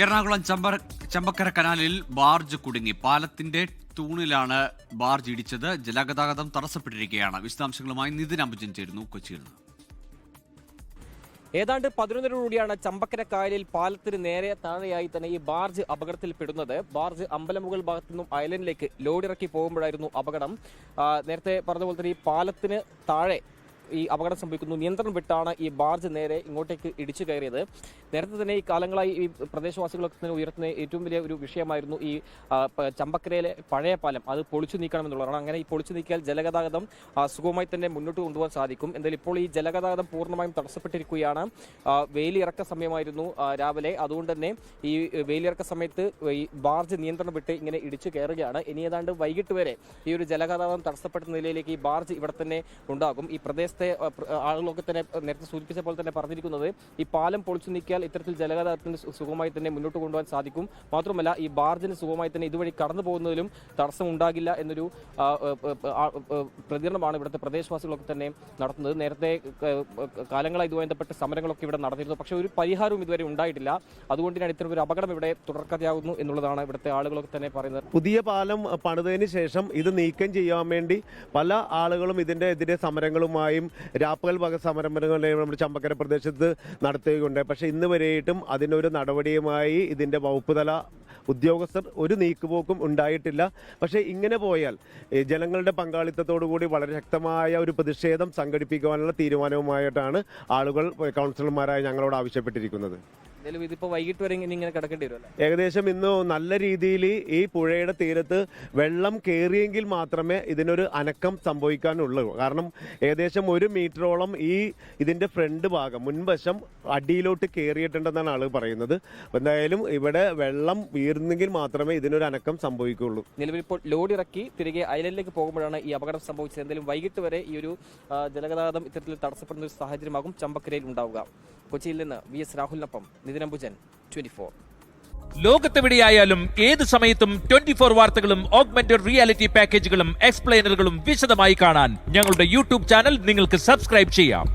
എറണാകുളം ചമ്പക്കര കനാലിൽ ബാർജ് കുടുങ്ങി. പാലത്തിന്റെ തൂണിലാണ് ബാർജ് ഇടിച്ചത്. ജലഗതാഗതം തടസ്സപ്പെട്ടിരിക്കുകയാണ്. വിശദാംശങ്ങളുമായി നിതിൻ അംബുജൻ ചേരുന്നു കൊച്ചിയിൽ നിന്ന്. ഏതാണ്ട് 11:00 ചമ്പക്കര കായലിൽ പാലത്തിന് നേരെ താഴെയായി തന്നെ ഈ ബാർജ് അപകടത്തിൽപ്പെടുന്നത്. ബാർജ് അമ്പലമുകൾ ഭാഗത്തു നിന്നും ഐലൻഡിലേക്ക് ലോഡിറക്കി പോകുമ്പോഴായിരുന്നു അപകടം. നേരത്തെ പറഞ്ഞ പോലെ തന്നെ ഈ പാലത്തിന് താഴെ ഈ അപകടം സംഭവിക്കുന്നു. നിയന്ത്രണം വിട്ടാണ് ഈ ബാർജ് നേരെ ഇങ്ങോട്ടേക്ക് ഇടിച്ചു കയറിയത്. നേരത്തെ തന്നെ ഈ കാലങ്ങളായി ഈ പ്രദേശവാസികളൊക്കെ തന്നെ ഉയർത്തുന്ന ഏറ്റവും വലിയ ഒരു വിഷയമായിരുന്നു ഈ ചമ്പക്കരയിലെ പഴയ പാലം അത് പൊളിച്ചു നീക്കണമെന്നുള്ളതാണ്. അങ്ങനെ ഈ പൊളിച്ചു നീക്കിയാൽ ജലഗതാഗതം സുഗമമായി തന്നെ മുന്നോട്ട് കൊണ്ടുപോകാൻ സാധിക്കും. എന്തായാലും ഇപ്പോൾ ഈ ജലഗതാഗതം പൂർണ്ണമായും തടസ്സപ്പെട്ടിരിക്കുകയാണ്. വേലിയിറക്ക സമയമായിരുന്നു രാവിലെ. അതുകൊണ്ട് തന്നെ ഈ വേലിയിറക്ക സമയത്ത് ഈ ബാർജ് നിയന്ത്രണം വിട്ട് ഇങ്ങനെ ഇടിച്ചു കയറുകയാണ്. ഇനി ഏതാണ്ട് വൈകിട്ട് വരെ ഈ ഒരു ജലഗതാഗതം തടസ്സപ്പെട്ട നിലയിലേക്ക് ഈ ബാർജ് ഇവിടെ തന്നെ ഉണ്ടാകും. ഈ പ്രദേശത്തെ ആളുകളൊക്കെ തന്നെ നേരത്തെ സൂചിപ്പിച്ച പോലെ തന്നെ പറഞ്ഞിരിക്കുന്നത് ഈ പാലം പൊളിച്ചു നീക്കിയാൽ ഇത്തരത്തിൽ ജലഗതാഗതത്തിന് സുഗമമായി തന്നെ മുന്നോട്ട് കൊണ്ടുപോകാൻ സാധിക്കും. മാത്രമല്ല ഈ ബാർജിന് സുഗമമായി തന്നെ ഇതുവഴി കടന്നു പോകുന്നതിലും തടസ്സം ഉണ്ടാകില്ല എന്നൊരു പ്രതികരണമാണ് ഇവിടുത്തെ പ്രദേശവാസികളൊക്കെ തന്നെ നടത്തുന്നത്. നേരത്തെ കാലങ്ങളായി ഇതുമായി ബന്ധപ്പെട്ട് സമരങ്ങളൊക്കെ ഇവിടെ നടന്നിരുന്നു. പക്ഷേ ഒരു പരിഹാരവും ഇതുവരെ ഉണ്ടായിട്ടില്ല. അതുകൊണ്ടാണ് ഇത്തരം ഒരു അപകടം ഇവിടെ തുടർക്കഥയാകുന്നു എന്നുള്ളതാണ് ഇവിടുത്തെ ആളുകളൊക്കെ തന്നെ പറയുന്നത്. പുതിയ പാലം പണിതതിന് ശേഷം ഇത് നീക്കം ചെയ്യാൻ വേണ്ടി പല ആളുകളും ഇതിന്റെ എതിരെ സമരങ്ങളുമായും രാപ്പകൽ വക സമരങ്ങളും നമ്മുടെ ചമ്പക്കര പ്രദേശത്ത് നടത്തുകയുണ്ട്. പക്ഷേ ഇന്ന് വരെയിട്ടും അതിനൊരു നടപടിയുമായി ഇതിന്റെ വകുപ്പ് തല ഉദ്യോഗസ്ഥർ ഒരു നീക്കുപോക്കും ഉണ്ടായിട്ടില്ല. പക്ഷേ ഇങ്ങനെ പോയാൽ ജനങ്ങളുടെ പങ്കാളിത്തത്തോടുകൂടി വളരെ ശക്തമായ ഒരു പ്രതിഷേധം സംഘടിപ്പിക്കുവാനുള്ള തീരുമാനവുമായിട്ടാണ് ആളുകൾ കൗൺസിലർമാരായ ഞങ്ങളോട് ആവശ്യപ്പെട്ടിരിക്കുന്നത്. ഇതിപ്പോ വൈകിട്ട് വരെ ഇങ്ങനെ കിടക്കേണ്ടി വരുമല്ലോ. ഏകദേശം ഇന്ന് നല്ല രീതിയിൽ ഈ പുഴയുടെ തീരത്ത് വെള്ളം കയറിയെങ്കിൽ മാത്രമേ ഇതിനൊരു അനക്കം സംഭവിക്കാനുള്ളൂ. കാരണം ഏകദേശം 1 മീറ്ററോളം ഇതിന്റെ ഫ്രണ്ട് ഭാഗം മുൻവശം അടിയിലോട്ട് കയറിയിട്ടുണ്ടെന്നാണ് ആള് പറയുന്നത്. എന്തായാലും ഇവിടെ വെള്ളം വീർന്നെങ്കിൽ മാത്രമേ ഇതിനൊരു അനക്കം സംഭവിക്കുള്ളൂ. നിലവിൽ ഇപ്പോൾ ലോഡിറക്കി തിരികെ ഐലൻഡിലേക്ക് പോകുമ്പോഴാണ് ഈ അപകടം സംഭവിച്ചത്. എന്തായാലും വൈകിട്ട് വരെ ഈ ഒരു ജലഗതാഗതം ഇത്തരത്തിൽ തടസ്സപ്പെടുന്ന ഒരു സാഹചര്യമാകും ചമ്പക്കരയിൽ ഉണ്ടാവുക. കൊച്ചിയിൽ നിന്ന് VS രാഹുലിനൊപ്പം നിതിൻ അംബുജൻ, 24. ലോകത്തെവിടെയായാലും ഏത് സമയത്തും 24 വാർത്തകളും ഓഗ്മെന്റഡ് റിയാലിറ്റി പാക്കേജുകളും എക്സ്പ്ലെയിനറുകളും വിശദമായി കാണാൻ ഞങ്ങളുടെ യൂട്യൂബ് ചാനൽ നിങ്ങൾക്ക് സബ്സ്ക്രൈബ് ചെയ്യാം.